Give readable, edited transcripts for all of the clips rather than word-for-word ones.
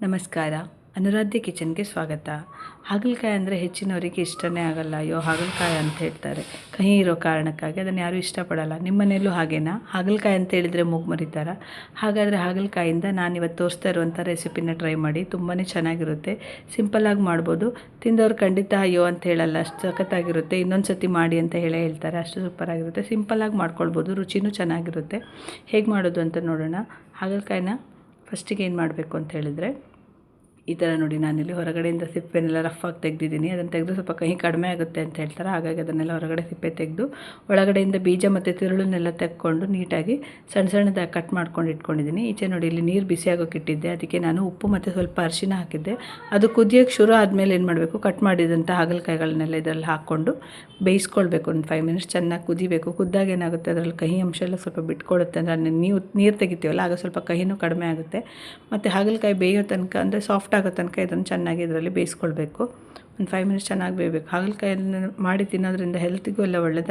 ನಮಸ್ಕಾರ. ಅನುರಾಧ್ಯ ಕಿಚನ್ಗೆ ಸ್ವಾಗತ. ಹಾಗಲಕಾಯಿ ಅಂದರೆ ಹೆಚ್ಚಿನವರಿಗೆ ಇಷ್ಟನೇ ಆಗಲ್ಲ. ಅಯ್ಯೋ ಹಾಗಲಕಾಯಿ ಅಂತ ಹೇಳ್ತಾರೆ, ಕಹಿ ಇರೋ ಕಾರಣಕ್ಕಾಗಿ ಅದನ್ನು ಯಾರೂ ಇಷ್ಟಪಡಲ್ಲ. ನಿಮ್ಮ ಮನೆಯಲ್ಲೂ ಹಾಗೇನಾ? ಹಾಗಲಕಾಯಿ ಅಂತ ಹೇಳಿದರೆ ಮೂಗು ಮರಿತಾರ? ಹಾಗಾದರೆ ಹಾಗಲಕಾಯಿಂದ ನಾನಿವತ್ತು ತೋರಿಸ್ತಾ ಇರುವಂಥ ರೆಸಿಪಿನ ಟ್ರೈ ಮಾಡಿ. ತುಂಬಾ ಚೆನ್ನಾಗಿರುತ್ತೆ, ಸಿಂಪಲ್ಲಾಗಿ ಮಾಡ್ಬೋದು. ತಿಂದವ್ರು ಖಂಡಿತ ಅಯ್ಯೋ ಅಂತ ಹೇಳಲ್ಲ, ಅಷ್ಟು ಸಖತ್ತಾಗಿರುತ್ತೆ. ಇನ್ನೊಂದು ಸತಿ ಮಾಡಿ ಅಂತ ಹೇಳ್ತಾರೆ, ಅಷ್ಟು ಸೂಪರಾಗಿರುತ್ತೆ. ಸಿಂಪಲ್ಲಾಗಿ ಮಾಡ್ಕೊಳ್ಬೋದು, ರುಚಿನೂ ಚೆನ್ನಾಗಿರುತ್ತೆ. ಹೇಗೆ ಮಾಡೋದು ಅಂತ ನೋಡೋಣ. ಹಾಗಲಕಾಯಿನ ಫಸ್ಟಿಗೆ ಏನು ಮಾಡಬೇಕು ಅಂತ ಹೇಳಿದರೆ, ಈ ಥರ ನೋಡಿ, ನಾನಿಲ್ಲಿ ಹೊರಗಡೆಯಿಂದ ಸಿಪ್ಪೆನೆಲ್ಲ ರಫಾಗಿ ತೆಗೆದಿದ್ದೀನಿ. ಅದನ್ನು ತೆಗೆದು ಸ್ವಲ್ಪ ಕಹಿ ಕಡಿಮೆ ಆಗುತ್ತೆ ಅಂತ ಹೇಳ್ತಾರೆ, ಹಾಗಾಗಿ ಅದನ್ನೆಲ್ಲ ಹೊರಗಡೆ ಸಿಪ್ಪೆ ತೆಗೆದು ಒಳಗಡೆಯಿಂದ ಬೀಜ ಮತ್ತು ತಿರುಳನ್ನೆಲ್ಲ ತೆಕ್ಕೊಂಡು ನೀಟಾಗಿ ಸಣ್ಣ ಸಣ್ಣದಾಗಿ ಕಟ್ ಮಾಡ್ಕೊಂಡು ಇಟ್ಕೊಂಡಿದ್ದೀನಿ. ಈಚೆ ನೋಡಿ, ಇಲ್ಲಿ ನೀರು ಬಿಸಿ ಆಗೋಕೆ ಇಟ್ಟಿದ್ದೆ. ಅದಕ್ಕೆ ನಾನು ಉಪ್ಪು ಮತ್ತು ಸ್ವಲ್ಪ ಅರಿಶಿನ ಹಾಕಿದ್ದೆ. ಅದು ಕುದಿಯೋಕ್ಕೆ ಶುರು ಆದಮೇಲೆ ಏನು ಮಾಡಬೇಕು, ಕಟ್ ಮಾಡಿದಂಥ ಹಾಗಲಕಾಯಿಗಳನ್ನೆಲ್ಲ ಇದರಲ್ಲಿ ಹಾಕ್ಕೊಂಡು ಬೇಯಿಸ್ಕೊಳ್ಬೇಕು. ಒಂದು 5 ಮಿನಿಟ್ಸ್ ಚೆನ್ನಾಗಿ ಕುದಿಬೇಕು. ಕುದ್ದಾಗ ಏನಾಗುತ್ತೆ, ಅದರಲ್ಲಿ ಕಹಿ ಅಂಶ ಎಲ್ಲ ಸ್ವಲ್ಪ ಬಿಟ್ಕೊಳ್ಳುತ್ತೆ. ಅಂದರೆ ನೀರು ತೆಗಿತೀವಲ್ಲ, ಆಗ ಸ್ವಲ್ಪ ಕಹಿನೂ ಕಡಿಮೆ ಆಗುತ್ತೆ. ಮತ್ತು ಹಾಗಲಕಾಯಿ ಬೇಯೋ ತನಕ, ಅಂದರೆ ಸಾಫ್ಟ್ ಆಗೋ ತನಕ ಇದನ್ನು ಚೆನ್ನಾಗಿ ಇದರಲ್ಲಿ ಬೇಯಿಸ್ಕೊಳ್ಬೇಕು. ಒಂದು 5 ಮಿನಿಟ್ಸ್ ಚೆನ್ನಾಗಿ ಬೇಯಬೇಕು. ಹಾಗಲಕಾಯನ್ನು ಮಾಡಿ ತಿನ್ನೋದ್ರಿಂದ ಹೆಲ್ತಿಗೂ ಎಲ್ಲ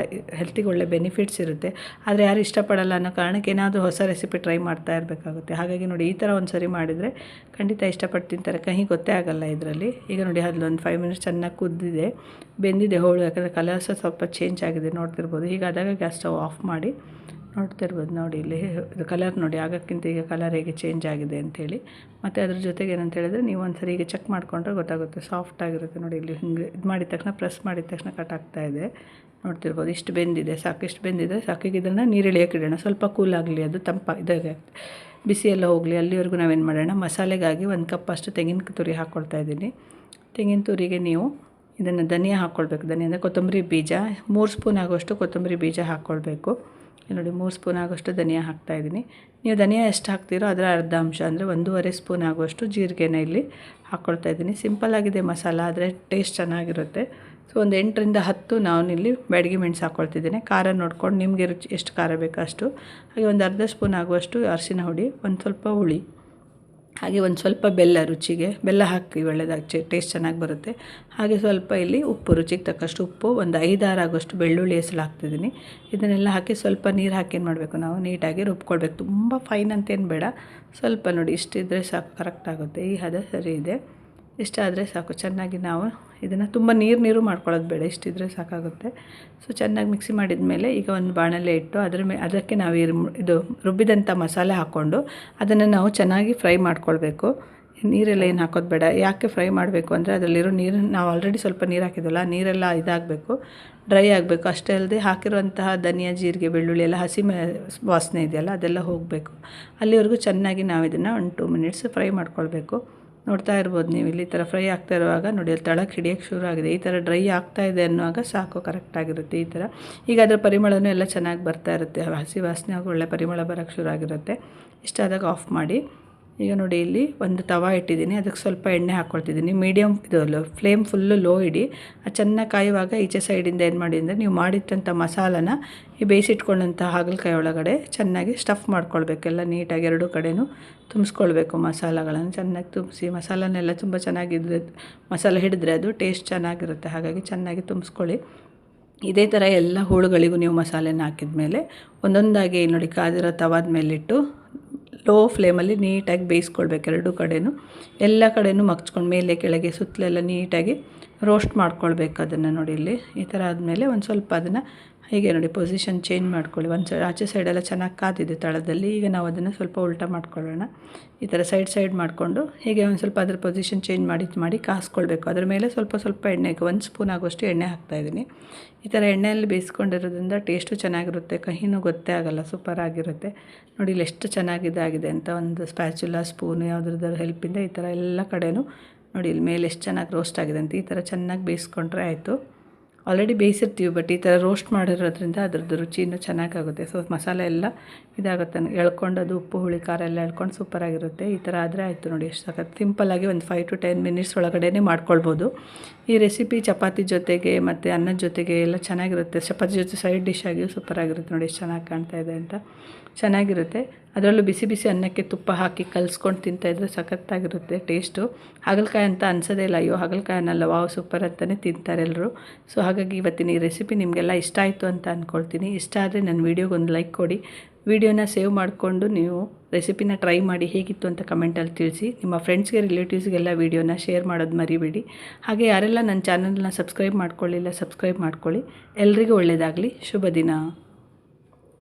ಹೆಲ್ತಿಗೆ ಒಳ್ಳೆ ಬೆನಿಫಿಟ್ಸ್ ಇರುತ್ತೆ. ಆದರೆ ಯಾರು ಇಷ್ಟಪಡಲ್ಲ ಅನ್ನೋ ಕಾರಣಕ್ಕೆ ಏನಾದರೂ ಹೊಸ ರೆಸಿಪಿ ಟ್ರೈ ಮಾಡ್ತಾ ಇರಬೇಕಾಗುತ್ತೆ. ಹಾಗಾಗಿ ನೋಡಿ, ಈ ಥರ ಒಂದು ಸರಿ ಮಾಡಿದರೆ ಖಂಡಿತ ಇಷ್ಟಪಟ್ಟು ತಿಂತಾರೆ. ಕಹಿ ಗೊತ್ತೇ ಆಗಲ್ಲ ಇದರಲ್ಲಿ. ಈಗ ನೋಡಿ, ಅದೊಂದು 5 ಮಿನಿಟ್ಸ್ ಚೆನ್ನಾಗಿ ಕುದ್ದಿದೆ, ಬೆಂದಿದೆ ಹೋಳು. ಯಾಕಂದರೆ ಕಲರ್ ಸಹ ಸ್ವಲ್ಪ ಚೇಂಜ್ ಆಗಿದೆ, ನೋಡ್ತಿರ್ಬೋದು. ಹೀಗಾದಾಗ ಗ್ಯಾಸ್ ಸ್ಟವ್ ಆಫ್ ಮಾಡಿ ನೋಡ್ತಿರ್ಬೋದು. ನೋಡಿ, ಇಲ್ಲಿ ಇದು ಕಲರ್ ನೋಡಿ, ಆಗೋಕ್ಕಿಂತ ಈಗ ಕಲರ್ ಹೇಗೆ ಚೇಂಜ್ ಆಗಿದೆ ಅಂಥೇಳಿ. ಮತ್ತು ಅದ್ರ ಜೊತೆಗೆ ಏನಂತ ಹೇಳಿದ್ರೆ, ನೀವು ಒಂದು ಸರಿ ಈಗ ಚೆಕ್ ಮಾಡಿಕೊಂಡ್ರೆ ಗೊತ್ತಾಗುತ್ತೆ, ಸಾಫ್ಟಾಗಿರುತ್ತೆ. ನೋಡಿ, ಇಲ್ಲಿ ಹಿಂಗೆ ಇದು ಮಾಡಿದ ತಕ್ಷಣ, ಪ್ರೆಸ್ ಮಾಡಿದ ತಕ್ಷಣ ಕಟ್ ಆಗ್ತಾಯಿದೆ, ನೋಡ್ತಿರ್ಬೋದು. ಇಷ್ಟು ಬೆಂದಿದೆ, ಸಾಕಿಷ್ಟು ಬೆಂದಿದೆ. ಸಾಕಿಗೆ ಇದನ್ನು ನೀರು ಇಳಿಯೋಕೆ ಇಡೋಣ, ಸ್ವಲ್ಪ ಕೂಲ್ ಆಗಲಿ, ಅದು ಇದಾಗೆ ಬಿಸಿ ಎಲ್ಲ ಹೋಗಲಿ. ಅಲ್ಲಿವರೆಗೂ ನಾವೇನು ಮಾಡೋಣ, ಮಸಾಲೆಗಾಗಿ 1 ಕಪ್ ಅಷ್ಟು ತೆಂಗಿನ ತುರಿ ಹಾಕ್ಕೊಳ್ತಾ ಇದ್ದೀನಿ. ತೆಂಗಿನ ತುರಿಗೆ ನೀವು ಇದನ್ನು ಧನಿಯಾ ಹಾಕ್ಕೊಳ್ಬೇಕು. ಧನಿಯಾ ಅಂದರೆ ಕೊತ್ತಂಬರಿ ಬೀಜ, 3 ಸ್ಪೂನ್ ಆಗೋಷ್ಟು ಕೊತ್ತಂಬರಿ ಬೀಜ ಹಾಕ್ಕೊಳ್ಬೇಕು. ನೋಡಿ, 3 ಸ್ಪೂನ್ ಆಗೋಷ್ಟು ಧನಿಯಾ ಹಾಕ್ತಾಯಿದ್ದೀನಿ. ನೀವು ಧನಿಯಾ ಎಷ್ಟು ಹಾಕ್ತೀರೋ ಅದರ ಅರ್ಧ ಅಂಶ, ಅಂದರೆ 1.5 ಸ್ಪೂನ್ ಆಗುವಷ್ಟು ಜೀರಿಗೆನ ಇಲ್ಲಿ ಹಾಕ್ಕೊಳ್ತಾ ಇದ್ದೀನಿ. ಸಿಂಪಲ್ಲಾಗಿದೆ ಮಸಾಲ, ಆದರೆ ಟೇಸ್ಟ್ ಚೆನ್ನಾಗಿರುತ್ತೆ. ಸೊ ಒಂದು 8ರಿಂದ 10 ನಾನಿಲ್ಲಿ ಬ್ಯಾಡಗಿ ಮೆಣಸು ಹಾಕ್ಕೊಳ್ತಿದ್ದೀನಿ. ಖಾರ ನೋಡ್ಕೊಂಡು ನಿಮಗೆ ರುಚಿ ಎಷ್ಟು ಖಾರ ಬೇಕೋ ಅಷ್ಟು. ಹಾಗೆ ಒಂದು ಅರ್ಧ ಸ್ಪೂನ್ ಆಗುವಷ್ಟು ಅರಿಶಿನ ಹುಡಿ, ಒಂದು ಸ್ವಲ್ಪ ಹುಳಿ, ಹಾಗೆ ಒಂದು ಸ್ವಲ್ಪ ಬೆಲ್ಲ, ರುಚಿಗೆ ಬೆಲ್ಲ ಹಾಕಿ ಒಳ್ಳೆಯದಾಗಿ ಟೇಸ್ಟ್ ಚೆನ್ನಾಗಿ ಬರುತ್ತೆ. ಹಾಗೆ ಸ್ವಲ್ಪ ಇಲ್ಲಿ ಉಪ್ಪು, ರುಚಿಗೆ ತಕ್ಕಷ್ಟು ಉಪ್ಪು, ಒಂದು 5-6 ಆಗೋಷ್ಟು ಬೆಳ್ಳುಳ್ಳಿ ಹೆಸರು ಹಾಕ್ತಿದ್ದೀನಿ. ಇದನ್ನೆಲ್ಲ ಹಾಕಿ ಸ್ವಲ್ಪ ನೀರು ಹಾಕಿ ಏನು ಮಾಡಬೇಕು, ನಾವು ನೀಟಾಗಿ ರುಬ್ಕೊಳ್ಬೇಕು. ತುಂಬ ಫೈನ್ ಅಂತೇನು ಬೇಡ, ಸ್ವಲ್ಪ ನೋಡಿ ಇಷ್ಟಿದ್ರೆ ಸಾಕು, ಕರೆಕ್ಟ್ ಆಗುತ್ತೆ. ಈ ಹದ ಸರಿ ಇದೆ, ಇಷ್ಟಾದರೆ ಸಾಕು. ಚೆನ್ನಾಗಿ ನಾವು ಇದನ್ನು ತುಂಬ ನೀರು ಮಾಡ್ಕೊಳ್ಳೋದು ಬೇಡ, ಇಷ್ಟಿದ್ರೆ ಸಾಕಾಗುತ್ತೆ. ಸೊ ಚೆನ್ನಾಗಿ ಮಿಕ್ಸಿ ಮಾಡಿದ ಮೇಲೆ ಈಗ ಒಂದು ಬಾಣಲೆ ಇಟ್ಟು ಅದಕ್ಕೆ ನಾವು ಇದು ರುಬ್ಬಿದಂಥ ಮಸಾಲೆ ಹಾಕ್ಕೊಂಡು ಅದನ್ನು ನಾವು ಚೆನ್ನಾಗಿ ಫ್ರೈ ಮಾಡ್ಕೊಳ್ಬೇಕು. ನೀರೆಲ್ಲ ಏನು ಹಾಕೋದು ಬೇಡ. ಯಾಕೆ ಫ್ರೈ ಮಾಡಬೇಕು ಅಂದರೆ, ಅದರಲ್ಲಿರೋ ನೀರು, ನಾವು ಆಲ್ರೆಡಿ ಸ್ವಲ್ಪ ನೀರು ಹಾಕಿದ್ವಲ್ಲ, ನೀರೆಲ್ಲ ಇದಾಗಬೇಕು, ಡ್ರೈ ಆಗಬೇಕು. ಅಷ್ಟೇ ಅಲ್ಲದೆ ಹಾಕಿರುವಂತಹ ಧನಿಯಾ, ಜೀರಿಗೆ, ಬೆಳ್ಳುಳ್ಳಿ ಎಲ್ಲ ಹಸಿ ವಾಸನೆ ಇದೆಯಲ್ಲ, ಅದೆಲ್ಲ ಹೋಗಬೇಕು. ಅಲ್ಲಿವರೆಗೂ ಚೆನ್ನಾಗಿ ನಾವು ಇದನ್ನು ಒಂದು 2 ಮಿನಿಟ್ಸ್ ಫ್ರೈ ಮಾಡ್ಕೊಳ್ಬೇಕು. ನೋಡ್ತಾ ಇರ್ಬೋದು ನೀವು, ಇಲ್ಲಿ ಈ ಥರ ಫ್ರೈ ಆಗ್ತಾ ಇರುವಾಗ ನೋಡಿ, ಅಲ್ಲಿ ತಳಕ್ಕೆ ಹಿಡಿಯೋಕ್ಕೆ ಶುರು ಆಗಿದೆ. ಈ ಥರ ಡ್ರೈ ಆಗ್ತಾ ಇದೆ ಅನ್ನುವಾಗ ಸಾಕು, ಕರೆಕ್ಟಾಗಿರುತ್ತೆ ಈ ಥರ. ಈಗ ಅದರ ಪರಿಮಳನೂ ಎಲ್ಲ ಚೆನ್ನಾಗಿ ಬರ್ತಾ ಇರುತ್ತೆ, ಹಸಿ ವಾಸನೆ ಆಗಿ ಒಳ್ಳೆ ಪರಿಮಳ ಬರೋಕ್ಕೆ ಶುರು ಆಗಿರುತ್ತೆ. ಇಷ್ಟಾದಾಗ ಆಫ್ ಮಾಡಿ. ಈಗ ನೋಡಿ, ಇಲ್ಲಿ ಒಂದು ತವಾ ಇಟ್ಟಿದ್ದೀನಿ, ಅದಕ್ಕೆ ಸ್ವಲ್ಪ ಎಣ್ಣೆ ಹಾಕ್ಕೊಳ್ತಿದ್ದೀನಿ. ಮೀಡಿಯಮ್ ಇದು ಫ್ಲೇಮ್ ಫುಲ್ಲು ಲೋ ಇಡಿ. ಅದು ಚೆನ್ನಾಗಿ ಕಾಯುವಾಗ ಈಚೆ ಸೈಡಿಂದ ಏನು ಮಾಡಿ ಅಂದರೆ, ನೀವು ಮಾಡಿಟ್ಟಂಥ ಮಸಾಲನ ಈ ಬೇಯಿಸಿಟ್ಕೊಂಡಂಥ ಹಾಗಲಕಾಯಿ ಒಳಗಡೆ ಚೆನ್ನಾಗಿ ಸ್ಟಫ್ ಮಾಡ್ಕೊಳ್ಬೇಕೆಲ್ಲ ನೀಟಾಗಿ. 2 ಕಡೆಯೂ ತುಂಬಿಸ್ಕೊಳ್ಬೇಕು. ಮಸಾಲೆಗಳನ್ನು ಚೆನ್ನಾಗಿ ತುಂಬಿಸಿ, ಮಸಾಲನೆಲ್ಲ ತುಂಬ ಚೆನ್ನಾಗಿದ್ರೆ, ಮಸಾಲೆ ಹಿಡಿದ್ರೆ ಅದು ಟೇಸ್ಟ್ ಚೆನ್ನಾಗಿರುತ್ತೆ. ಹಾಗಾಗಿ ಚೆನ್ನಾಗಿ ತುಂಬಿಸ್ಕೊಳ್ಳಿ. ಇದೇ ಥರ ಎಲ್ಲ ಹೋಳುಗಳಿಗೂ ನೀವು ಮಸಾಲೆನ ಹಾಕಿದ ಮೇಲೆ ಒಂದೊಂದಾಗಿ ನೋಡಿ, ಕಾದಿರೋ ತವಾದ ಮೇಲಿಟ್ಟು ಲೋ ಫ್ಲೇಮಲ್ಲಿ ನೀಟಾಗಿ ಬೇಯಿಸ್ಕೊಳ್ಬೇಕು. 2 ಕಡೆಯೂ ಎಲ್ಲ ಕಡೆಯೂ ಮಗ್ಚ್ಕೊಂಡು ಮೇಲೆ ಕೆಳಗೆ ಸುತ್ತಲೆಲ್ಲ ನೀಟಾಗಿ ರೋಸ್ಟ್ ಮಾಡ್ಕೊಳ್ಬೇಕು ಅದನ್ನು. ನೋಡಿ, ಇಲ್ಲಿ ಈ ಥರ ಆದಮೇಲೆ ಒಂದು ಸ್ವಲ್ಪ ಅದನ್ನು ಹೀಗೆ ನೋಡಿ ಪೊಸಿಷನ್ ಚೇಂಜ್ ಮಾಡ್ಕೊಳ್ಳಿ. ಆಚೆ ಸೈಡೆಲ್ಲ ಚೆನ್ನಾಗಿ ಕಾದಿದೆ ತಳದಲ್ಲಿ. ಈಗ ನಾವು ಅದನ್ನು ಸ್ವಲ್ಪ ಉಲ್ಟಾ ಮಾಡ್ಕೊಳ್ಳೋಣ. ಈ ಥರ ಸೈಡ್ ಮಾಡಿಕೊಂಡು ಹೀಗೆ ಒಂದು ಸ್ವಲ್ಪ ಅದರ ಪೊಸಿಷನ್ ಚೇಂಜ್ ಮಾಡಿ ಕಾಸ್ಕೊಳ್ಬೇಕು. ಅದರ ಮೇಲೆ ಸ್ವಲ್ಪ ಎಣ್ಣೆಗೆ 1 ಸ್ಪೂನ್ ಆಗೋಷ್ಟು ಎಣ್ಣೆ ಹಾಕ್ತಾಯಿದ್ದೀನಿ. ಈ ಥರ ಎಣ್ಣೆಯಲ್ಲಿ ಬೇಯಿಸ್ಕೊಂಡಿರೋದ್ರಿಂದ ಟೇಸ್ಟು ಚೆನ್ನಾಗಿರುತ್ತೆ, ಕಹಿನೂ ಗೊತ್ತೇ ಆಗಲ್ಲ, ಸೂಪರಾಗಿರುತ್ತೆ. ನೋಡಿ, ಇಲ್ಲಿ ಎಷ್ಟು ಚೆನ್ನಾಗಿದೆ ಅಂತ. ಒಂದು ಸ್ಪ್ಯಾಚುಲಾ, ಸ್ಪೂನು ಯಾವುದ್ರದ್ದು ಹೆಲ್ಪಿಂದ ಈ ಥರ ಎಲ್ಲ ಕಡೆಯೂ ನೋಡಿ, ಇಲ್ಲಿ ಮೇಲೆ ಎಷ್ಟು ಚೆನ್ನಾಗಿ ರೋಸ್ಟ್ ಆಗಿದೆ ಅಂತ. ಈ ಥರ ಚೆನ್ನಾಗಿ ಬೇಯಿಸ್ಕೊಂಡ್ರೆ ಆಯಿತು. ಆಲ್ರೆಡಿ ಬೇಯಿಸಿರ್ತೀವಿ, ಬಟ್ ಈ ಥರ ರೋಸ್ಟ್ ಮಾಡಿರೋದ್ರಿಂದ ಅದರದ್ದು ರುಚಿ ಇನ್ನೂ ಚೆನ್ನಾಗಾಗುತ್ತೆ. ಸೊ ಮಸಾಲೆ ಎಲ್ಲ ಇದಾಗುತ್ತೆ, ಎಳ್ಕೊಂಡು ಅದು ಉಪ್ಪು, ಹುಳಿ, ಖಾರ ಎಲ್ಲ ಎಳ್ಕೊಂಡು ಸೂಪರಾಗಿರುತ್ತೆ. ಈ ಥರ ಆದರೆ ಆಯಿತು. ನೋಡಿ, ಎಷ್ಟು ಸಖತ್ ಸಿಂಪಲ್ಲಾಗಿ ಒಂದು 5 to 10 ಮಿನಿಟ್ಸ್ ಒಳಗಡೆ ಮಾಡ್ಕೊಳ್ಬೋದು. ಈ ರೆಸಿಪಿ ಚಪಾತಿ ಜೊತೆಗೆ ಮತ್ತು ಅನ್ನದ ಜೊತೆಗೆ ಎಲ್ಲ ಚೆನ್ನಾಗಿರುತ್ತೆ. ಚಪಾತಿ ಜೊತೆ ಸೈಡ್ ಡಿಶ್ ಆಗಿಯೂ ಸೂಪರಾಗಿರುತ್ತೆ. ನೋಡಿ ಎಷ್ಟು ಚೆನ್ನಾಗಿ ಕಾಣ್ತಾ ಇದೆ ಅಂತ, ಚೆನ್ನಾಗಿರುತ್ತೆ. ಅದರಲ್ಲೂ ಬಿಸಿ ಅನ್ನಕ್ಕೆ ತುಪ್ಪ ಹಾಕಿ ಕಲಿಸ್ಕೊಂಡು ತಿಂತಾಯಿದ್ರೆ ಸಖತ್ತಾಗಿರುತ್ತೆ ಟೇಸ್ಟು. ಹಾಗಲಕಾಯಿ ಅಂತ ಅನ್ಸೋದೇ ಇಲ್ಲ, ಅಯ್ಯೋ ಹಾಗಲಕಾಯಿ ಅನ್ನಲ್ಲ, ವಾವ್ ಸೂಪರ್ ಅಂತಲೇ ತಿಂತಾರೆ ಎಲ್ಲರೂ. ಸೊ ಹಾಗಾಗಿ ಇವತ್ತಿನ ಈ ರೆಸಿಪಿ ನಿಮಗೆಲ್ಲ ಇಷ್ಟ ಆಯಿತು ಅಂತ ಅಂದ್ಕೊಳ್ತೀನಿ. ಇಷ್ಟ ಆದರೆ ನನ್ನ ವೀಡಿಯೋಗೊಂದು ಲೈಕ್ ಕೊಡಿ. ವೀಡಿಯೋನ ಸೇವ್ ಮಾಡಿಕೊಂಡು ನೀವು ರೆಸಿಪಿನ ಟ್ರೈ ಮಾಡಿ ಹೇಗಿತ್ತು ಅಂತ ಕಮೆಂಟಲ್ಲಿ ತಿಳಿಸಿ. ನಿಮ್ಮ ಫ್ರೆಂಡ್ಸ್ಗೆ ರಿಲೇಟಿವ್ಸ್ಗೆಲ್ಲ ವೀಡಿಯೋನ ಶೇರ್ ಮಾಡೋದು ಮರಿಬೇಡಿ. ಹಾಗೆ ಯಾರೆಲ್ಲ ನನ್ನ ಚಾನಲ್ನ ಸಬ್ಸ್ಕ್ರೈಬ್ ಮಾಡ್ಕೊಳ್ಳಿಲ್ಲ ಸಬ್ಸ್ಕ್ರೈಬ್ ಮಾಡ್ಕೊಳ್ಳಿ. ಎಲ್ರಿಗೂ ಒಳ್ಳೆಯದಾಗಲಿ. ಶುಭ ದಿನ.